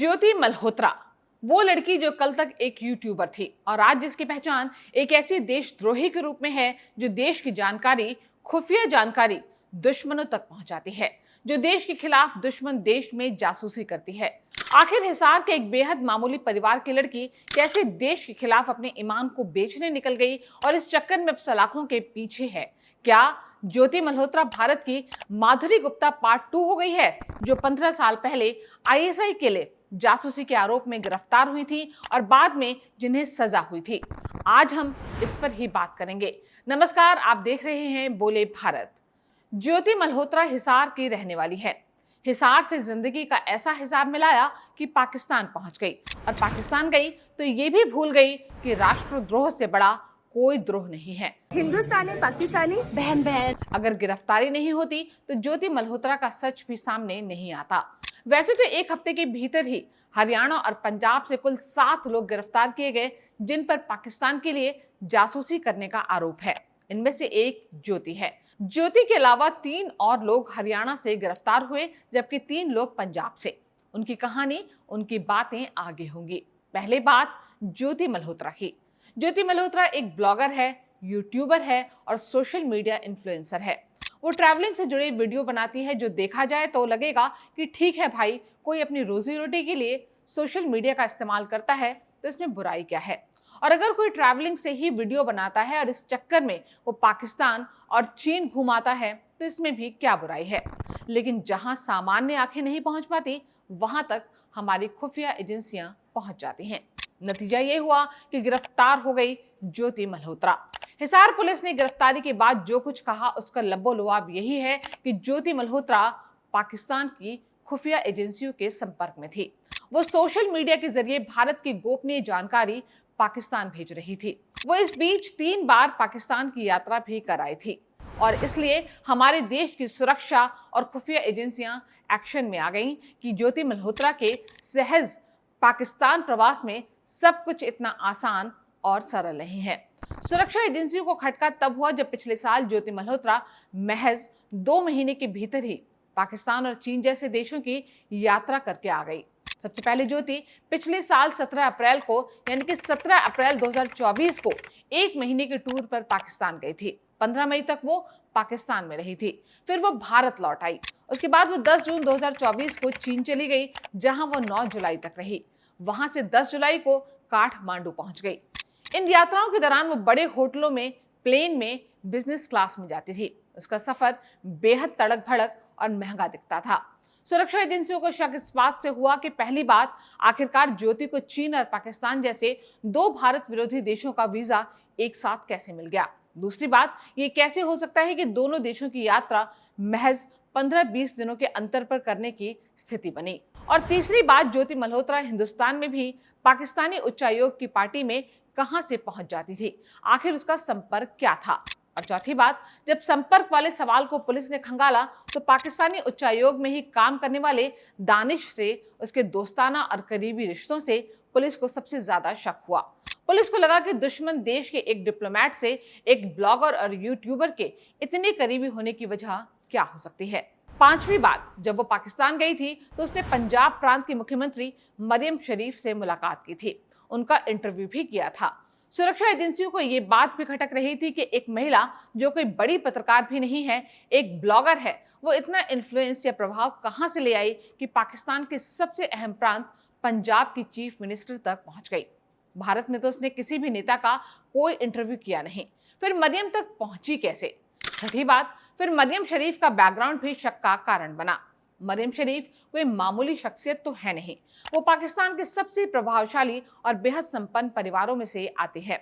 ज्योति मल्होत्रा, वो लड़की जो कल तक एक यूट्यूबर थी और आज जिसकी पहचान एक ऐसी देशद्रोही के रूप में है जो देश की जानकारी, खुफिया जानकारी दुश्मनों तक पहुंचाती है, जो देश के खिलाफ दुश्मन देश में जासूसी करती है। आखिर हिसार के एक बेहद मामूली परिवार की लड़की कैसे देश के खिलाफ अपने ईमान को बेचने निकल गई और इस चक्कर में अब सलाखों के पीछे है। क्या ज्योति मल्होत्रा भारत की माधुरी गुप्ता पार्ट 2 हो गई है, जो 15 साल पहले आईएसआई के लिए जासूसी के आरोप में गिरफ्तार हुई थी और बाद में जिन्हें सजा हुई थी? आज हम इस पर ही बात करेंगे। नमस्कार, आप देख रहे हैं बोले भारत। ज्योति मल्होत्रा हिसार की रहने वाली है। हिसार से जिंदगी का ऐसा हिसाब मिलाया कि पाकिस्तान पहुंच गई और पाकिस्तान गई तो ये भी भूल गई कि राष्ट्रद्रोह से बड़ा कोई द्रोह नहीं है। हिंदुस्तानी पाकिस्तानी बहन बहन। अगर गिरफ्तारी नहीं होती तो ज्योति मल्होत्रा का सच भी सामने नहीं आता। वैसे तो एक हफ्ते के भीतर ही हरियाणा और पंजाब से कुल 7 लोग गिरफ्तार किए गए, जिन पर पाकिस्तान के लिए जासूसी करने का आरोप है। इनमें से एक ज्योति है। ज्योति के अलावा 3 और लोग हरियाणा से गिरफ्तार हुए, जबकि 3 लोग पंजाब से। उनकी कहानी, उनकी बातें आगे होंगी। पहले बात ज्योति मल्होत्रा की। ज्योति मल्होत्रा एक ब्लॉगर है, यूट्यूबर है और सोशल मीडिया इन्फ्लुएंसर है। वो ट्रैवलिंग से जुड़े वीडियो बनाती है, जो देखा जाए तो लगेगा कि ठीक है भाई, कोई अपनी रोजी रोटी के लिए सोशल मीडिया का इस्तेमाल करता है तो इसमें बुराई क्या है। और अगर कोई ट्रैवलिंग से ही वीडियो बनाता है और इस चक्कर में वो पाकिस्तान और चीन घुमाता है तो इसमें भी क्या बुराई है। लेकिन जहां सामान्य आंखें नहीं पहुंच पाती, वहां तक हमारी खुफिया एजेंसियां पहुंच जाती हैं। नतीजा ये हुआ कि गिरफ्तार हो गई ज्योति मल्होत्रा। हिसार पुलिस ने गिरफ्तारी के बाद जो कुछ कहा, उसका लबोलुआब यही है कि ज्योति मल्होत्रा पाकिस्तान की खुफिया एजेंसियों के संपर्क में थी। वो सोशल मीडिया के जरिए भारत की गोपनीय जानकारी पाकिस्तान भेज रही थी। वो इस बीच 3 बार पाकिस्तान की यात्रा भी कराई थी और इसलिए हमारे देश की सुरक्षा और खुफिया एजेंसियां एक्शन में आ गईं कि ज्योति मल्होत्रा के सहज पाकिस्तान प्रवास में सब कुछ इतना आसान और सरल नहीं है। सुरक्षा एजेंसियों को खटका तब हुआ जब पिछले साल ज्योति मल्होत्रा महज 2 महीने के भीतर ही पाकिस्तान और चीन जैसे देशों की यात्रा करके आ गई। सबसे पहले ज्योति पिछले साल 17 अप्रैल को, यानी कि 17 अप्रैल 2024 को 1 महीने के टूर पर पाकिस्तान गई थी। 15 मई तक वो पाकिस्तान में रही थी। फिर वो भारत लौट आई। उसके बाद वो 10 जून 2024 को चीन चली गई, जहां वो 9 जुलाई तक रही। वहां से 10 जुलाई को काठमांडू पहुंच गई। इन यात्राओं के दौरान वो बड़े होटलों में, प्लेन में, बिजनेस क्लास में जाती थी। उसका सफर बेहद तड़क भड़क और महंगा दिखता था। सुरक्षा एजेंसियों को शक इस बात से हुआ कि पहली बात, आखिरकार ज्योति को चीन और पाकिस्तान जैसे 2 भारत विरोधी देशों का वीजा एक साथ कैसे मिल गया। दूसरी बात, ये कैसे हो सकता है कि दोनों देशों की यात्रा महज 15-20 दिनों के अंतर पर करने की स्थिति बनी। और तीसरी बात, ज्योति मल्होत्रा हिंदुस्तान में भी पाकिस्तानी उच्चायोग की पार्टी में कहां से पहुंच जाती थी, आखिर उसका संपर्क क्या था। और चौथी बात, जब संपर्क वाले सवाल को पुलिस ने खंगाला तो पाकिस्तानी उच्चायोग में ही काम करने वाले दानिश से, उसके दोस्ताना और करीबी रिश्तों से पुलिस को सबसे ज्यादा शक हुआ। पुलिस को लगा कि दुश्मन देश के एक डिप्लोमेट से एक ब्लॉगर और यूट्यूबर के इतने करीबी होने की वजह क्या हो सकती है। पांचवी बात, जब वो पाकिस्तान गई थी तो उसने पंजाब प्रांत की मुख्यमंत्री मरियम शरीफ से मुलाकात की थी, उनका इंटरव्यू भी किया था। सुरक्षा एजेंसियों को ये बात भी खटक रही थी कि एक महिला जो कोई बड़ी पत्रकार भी नहीं है, एक ब्लॉगर है, वो इतना इन्फ्लुएंस या प्रभाव कहां से ले आई कि पाकिस्तान के सबसे अहम प्रांत पंजाब की चीफ मिनिस्टर तक पहुंच गई। भारत में तो उसने किसी भी नेता का कोई इंटरव्यू किया नहीं, फिर मरियम तक पहुंची कैसे। छठी बात, फिर मरियम शरीफ का बैकग्राउंड भी शक का कारण बना। मरियम शरीफ कोई मामूली शख्सियत तो है नहीं, वो पाकिस्तान के सबसे प्रभावशाली और बेहद संपन्न परिवारों में से आती है।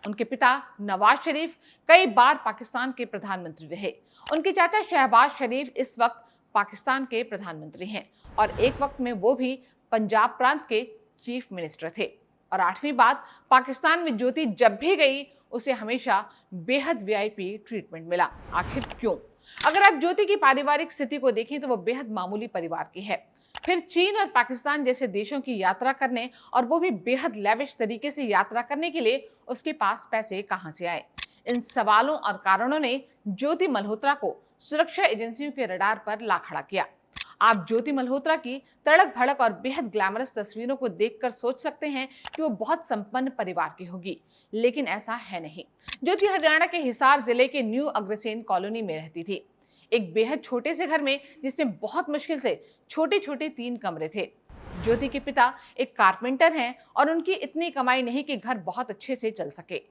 उनके पिता नवाज शरीफ कई बार पाकिस्तान के प्रधानमंत्री रहे। उनके चाचा शहबाज शरीफ इस वक्त पाकिस्तान के प्रधानमंत्री हैं और एक वक्त में वो भी पंजाब प्रांत के चीफ मिनिस्टर थे। और आठवीं बात, पाकिस्तान में ज्योति जब भी गई उसे हमेशा बेहद वीआईपी ट्रीटमेंट मिला। आखिर क्यों? अगर आप ज्योति की पारिवारिक स्थिति को देखें तो वो बेहद मामूली परिवार की है। फिर चीन और पाकिस्तान जैसे देशों की यात्रा करने, और वो भी बेहद लेविश तरीके से यात्रा करने के लिए उसके पास पैसे कहां से आए? इन सवालों और कारणों ने ज्योति मल्होत्रा को सुरक्षा एजेंसियों के रडार पर ला खड़ा किया। आप ज्योति मल्होत्रा की तड़क भड़क और बेहद ग्लैमरस तस्वीरों को देखकर सोच सकते हैं कि वो बहुत संपन्न परिवार की होगी, लेकिन ऐसा है नहीं। ज्योति हरियाणा के हिसार जिले के न्यू अग्रसेन कॉलोनी में रहती थी, एक बेहद छोटे से घर में जिसमें बहुत मुश्किल से छोटे छोटे 3 कमरे थे। ज्योति के पिता एक कारपेंटर हैं और उनकी इतनी कमाई नहीं कि घर बहुत अच्छे से चल सके।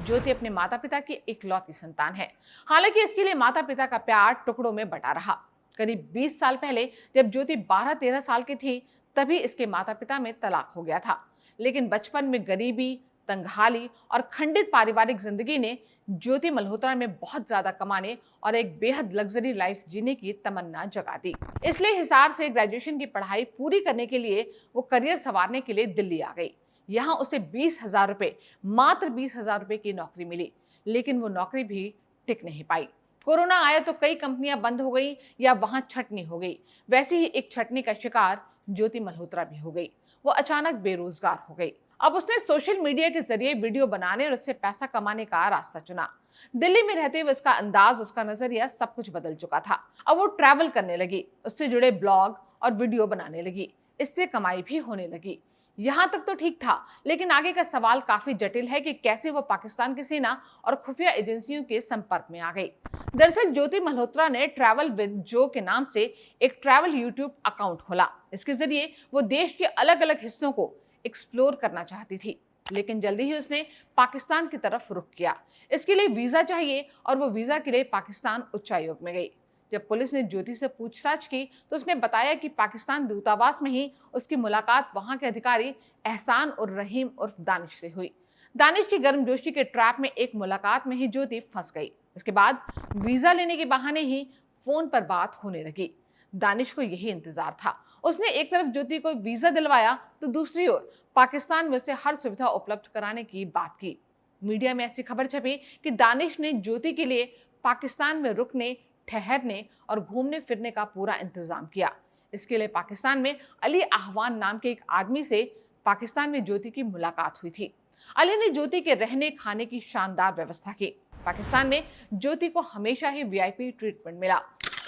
ज्योति अपने माता पिता की इकलौती संतान है। हालांकि इसके लिए माता पिता का प्यार टुकड़ों में बटा रहा। करीब 20 साल पहले जब ज्योति 12-13 साल की थी, तभी इसके माता पिता में तलाक हो गया था। लेकिन बचपन में गरीबी, तंगहाली और खंडित पारिवारिक जिंदगी ने ज्योति मल्होत्रा में बहुत ज्यादा कमाने और एक बेहद लग्जरी लाइफ जीने की तमन्ना जगा दी। इसलिए हिसार से ग्रेजुएशन की पढ़ाई पूरी करने के लिए वो करियर संवारने के लिए दिल्ली आ गई। यहाँ उसे 20,000 रुपए, मात्र 20,000 रुपए की नौकरी मिली, लेकिन वो नौकरी भी टिक नहीं पाई। कोरोना आया तो कई कंपनियां बंद हो गई या वहां छटनी हो गई। वैसे ही एक छटनी का शिकार ज्योति मल्होत्रा भी हो गई। वो अचानक बेरोजगार हो गई। अब उसने सोशल मीडिया के जरिए वीडियो बनाने और उससे पैसा कमाने का रास्ता चुना। दिल्ली में रहते हुए उसका अंदाज, उसका नजरिया सब कुछ बदल चुका था। अब वो ट्रैवल करने लगी, उससे जुड़े ब्लॉग और वीडियो बनाने लगी, इससे कमाई भी होने लगी। यहाँ तक तो ठीक था, लेकिन आगे का सवाल काफी जटिल है कि कैसे वो पाकिस्तान की सेना और खुफिया एजेंसियों के संपर्क में आ गई। दरअसल ज्योति मल्होत्रा ने ट्रैवल विद जो के नाम से एक ट्रैवल यूट्यूब अकाउंट खोला। इसके जरिए वो देश के अलग अलग हिस्सों को एक्सप्लोर करना चाहती थी, लेकिन जल्दी ही उसने पाकिस्तान की तरफ रुख किया। इसके लिए वीजा चाहिए और वो वीजा के लिए पाकिस्तान उच्चायोग में गई। जब पुलिस ने ज्योति से पूछताछ की तो उसने बताया कि पाकिस्तान दूतावास में ही उसकी मुलाकात वहां के अधिकारी एहसान उर रहीम उर्फ दानिश से हुई। दानिश की गर्मजोशी के ट्रैप में एक मुलाकात में ही ज्योति फंस गई। इसके बाद वीजा लेने के बहाने ही फोन पर बात होने लगी। दानिश को यही इंतजार था। उसने एक तरफ ज्योति को वीजा दिलवाया तो दूसरी ओर पाकिस्तान में उसे हर सुविधा उपलब्ध कराने की बात की। मीडिया में ऐसी खबर छपी कि दानिश ने ज्योति के लिए पाकिस्तान में रुकने, ठहरने और घूमने फिरने का पूरा इंतजाम किया। इसके लिए पाकिस्तान में अली आहवान नाम के एक आदमी से पाकिस्तान में ज्योति की मुलाकात हुई थी। अली ने ज्योति के रहने खाने की शानदार व्यवस्था की। पाकिस्तान में ज्योति को हमेशा ही वीआईपी ट्रीटमेंट मिला।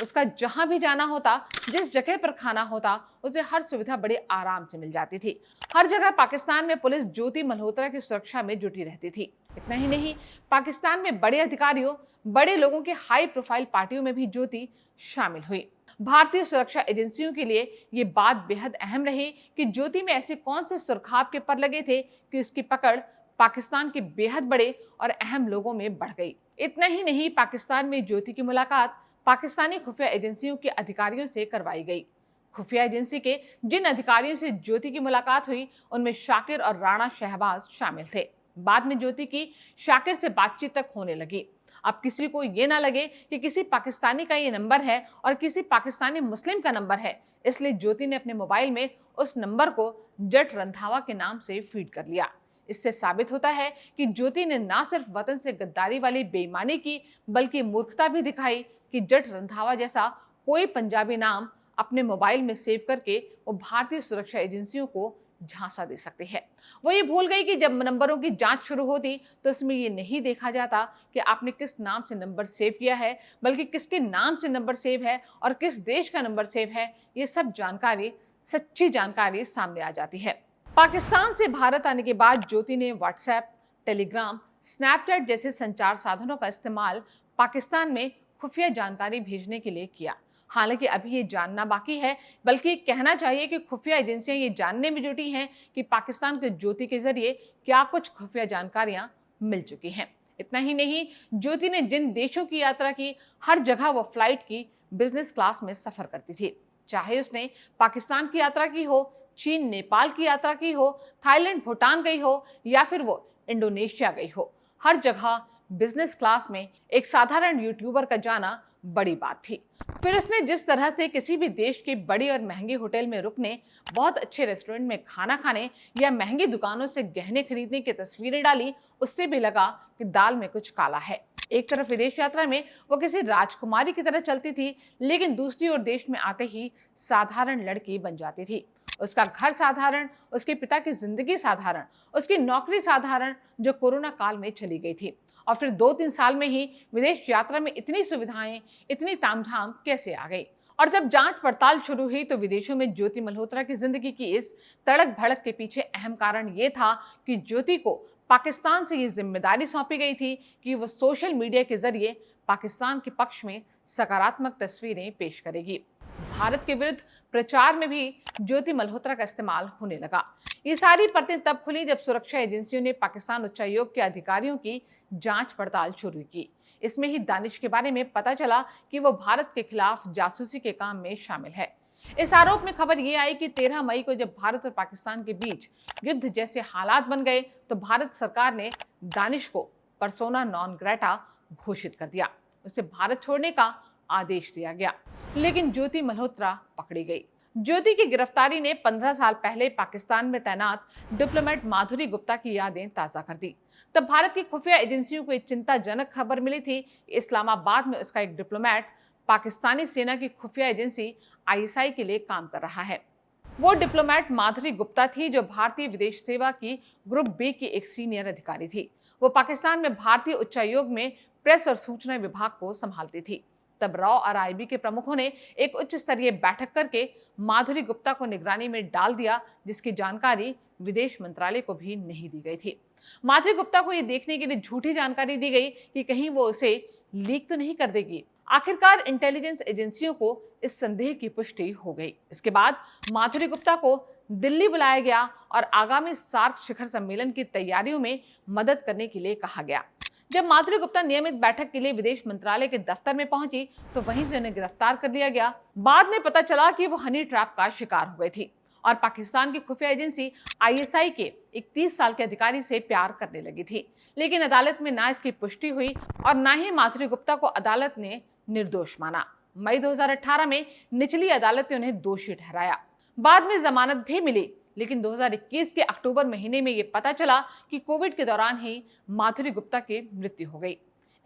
उसका जहां भी जाना होता, जिस जगह पर खाना होता, उसे हर सुविधा बड़े आराम से मिल जाती थी। हर जगह पाकिस्तान में पुलिस ज्योति मल्होत्रा की सुरक्षा में जुटी रहती थी। इतना ही नहीं, पाकिस्तान में बड़े अधिकारियों, बड़े लोगों के हाई प्रोफाइल पार्टियों में भी ज्योति शामिल हुई। भारतीय सुरक्षा एजेंसियों के लिए ये बात बेहद अहम रही कि ज्योति में ऐसे कौन से सुरखाब के पर लगे थे कि उसकी पकड़ पाकिस्तान के बेहद बड़े और अहम लोगों में बढ़ गई। इतना ही नहीं, पाकिस्तान में ज्योति की मुलाकात पाकिस्तानी खुफिया एजेंसियों के अधिकारियों से करवाई गई। खुफिया एजेंसी के जिन अधिकारियों से ज्योति की मुलाकात हुई, उनमें शाकिर और राणा शहबाज शामिल थे। बाद में ज्योति की शाकिर से बातचीत तक होने लगी। अब किसी को ये ना लगे कि किसी पाकिस्तानी का ये नंबर है और किसी पाकिस्तानी मुस्लिम का नंबर है, इसलिए ज्योति ने अपने मोबाइल में उस नंबर को जट रंधावा के नाम से फीड कर लिया। इससे साबित होता है कि ज्योति ने ना सिर्फ वतन से गद्दारी वाली बेईमानी की, बल्कि मूर्खता भी दिखाई कि जट रंधावा जैसा कोई पंजाबी नाम अपने मोबाइल में सेव करके वो भारतीय सुरक्षा एजेंसियों को झांसा दे सकती है। वो ये भूल गई कि जब नंबरों की जांच शुरू होती तो इसमें ये नहीं देखा जाता कि आपने किस नाम से नंबर सेव किया है, बल्कि किसके नाम से नंबर सेव है और किस देश का नंबर सेव है। ये सब जानकारी, सच्ची जानकारी सामने आ जाती है। पाकिस्तान से भारत आने के बाद ज्योति ने व्हाट्सएप, टेलीग्राम, स्नैपचैट जैसे संचार साधनों का इस्तेमाल पाकिस्तान में खुफिया जानकारी भेजने के लिए किया। हालांकि अभी ये जानना बाकी है, बल्कि कहना चाहिए कि खुफिया एजेंसियां ये जानने में जुटी हैं कि पाकिस्तान के ज्योति के जरिए क्या कुछ खुफिया जानकारियां मिल चुकी हैं। इतना ही नहीं, ज्योति ने जिन देशों की यात्रा की, हर जगह वो फ्लाइट की बिजनेस क्लास में सफर करती थी। चाहे उसने पाकिस्तान की यात्रा की हो, चीन नेपाल की यात्रा की हो, थाईलैंड भूटान गई हो या फिर वो इंडोनेशिया गई हो, हर जगह बिजनेस क्लास में एक साधारण यूट्यूबर का जाना बड़ी बात थी। फिर उसने जिस तरह से किसी भी देश के बड़े और महंगे होटल में रुकने, बहुत अच्छे रेस्टोरेंट में खाना खाने या महंगी दुकानों से गहने खरीदने की तस्वीरें डाली, उससे भी लगा कि दाल में कुछ काला है। एक तरफ विदेश यात्रा में वो किसी राजकुमारी की तरह चलती थी, लेकिन दूसरी ओर देश में आते ही साधारण लड़की बन जाती थी। उसका घर साधारण, उसके पिता की जिंदगी साधारण, उसकी नौकरी साधारण, जो कोरोना काल में चली गई थी। और फिर 2-3 साल में ही विदेश यात्रा में इतनी सुविधाएं, इतनी तामझाम कैसे आ गई? और जब जांच पड़ताल शुरू हुई तो विदेशों में ज्योति मल्होत्रा की जिंदगी की इस तड़क भड़क के पीछे अहम कारण ये था कि ज्योति को पाकिस्तान से ये जिम्मेदारी सौंपी गई थी कि वो सोशल मीडिया के जरिए पाकिस्तान के पक्ष में सकारात्मक तस्वीरें पेश करेगी। भारत के विरुद्ध प्रचार में भी ज्योति मल्होत्रा का इस्तेमाल होने लगा। ये सारी परतें तब खुली जब सुरक्षा एजेंसियों ने पाकिस्तान उच्चायोग के अधिकारियों की जांच पड़ताल शुरू की। इसमें ही दानिश के बारे में पता चला कि वो भारत के खिलाफ जासूसी के काम में शामिल है। इस आरोप में खबर ये आई कि 13 मई को जब भारत और पाकिस्तान के बीच युद्ध जैसे हालात बन गए तो भारत सरकार ने दानिश को पर्सोना नॉन ग्रेटा घोषित कर दिया। उसे भारत छोड़ने का आदेश दिया गया, लेकिन ज्योति मल्होत्रा पकड़ी गई। ज्योति की गिरफ्तारी ने 15 साल पहले पाकिस्तान में तैनात डिप्लोमेट माधुरी गुप्ता की यादें ताजा कर दी। तब भारत की खुफिया एजेंसियों को एक चिंताजनक खबर मिली थी कि इस्लामाबाद में उसका एक डिप्लोमेट पाकिस्तानी सेना की खुफिया एजेंसी आईएसआई के लिए काम कर रहा है। वो डिप्लोमेट माधुरी गुप्ता थी जो भारतीय विदेश सेवा की ग्रुप बी की एक सीनियर अधिकारी थी। वो पाकिस्तान में भारतीय उच्चायोग में प्रेस और सूचना विभाग को संभालती थी। तब रॉ और आईबी के प्रमुखों ने एक उच्च स्तरीय बैठक करके माधुरी गुप्ता को निगरानी में डाल दिया, जिसकी जानकारी विदेश मंत्रालय को भी नहीं दी गई थी। माधुरी गुप्ता को यह देखने के लिए झूठी जानकारी दी गई कि कहीं वो उसे लीक तो नहीं कर देगी। आखिरकार इंटेलिजेंस एजेंसियों को इस संदेह की पुष्टि हो गई। इसके बाद माधुरी गुप्ता को दिल्ली बुलाया गया और आगामी सार्क शिखर सम्मेलन की तैयारियों में मदद करने के लिए कहा गया। जब माधुरी गुप्ता नियमित बैठक के लिए विदेश मंत्रालय के दफ्तर में पहुंची तो वहीं से उन्हें गिरफ्तार कर लिया गया। बाद में पता चला कि वो हनी ट्रैप का शिकार हो गई थी और पाकिस्तान की खुफिया एजेंसी आईएसआई के 31 साल के अधिकारी से प्यार करने लगी थी। लेकिन अदालत में ना इसकी पुष्टि हुई और ना ही माधुरी गुप्ता को अदालत ने निर्दोष माना। मई 2018 में निचली अदालत ने उन्हें दोषी ठहराया। बाद में जमानत भी मिली, लेकिन 2021 के अक्टूबर महीने में यह पता चला कि कोविड के दौरान ही माधुरी गुप्ता की मृत्यु हो गई।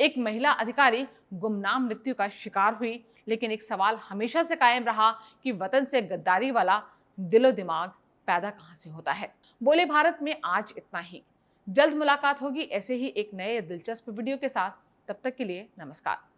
एक महिला अधिकारी गुमनाम मृत्यु का शिकार हुई, लेकिन एक सवाल हमेशा से कायम रहा कि वतन से गद्दारी वाला दिलो दिमाग पैदा कहां से होता है। बोले भारत में आज इतना ही। जल्द मुलाकात होगी ऐसे ही एक नए दिलचस्प वीडियो के साथ। तब तक के लिए नमस्कार।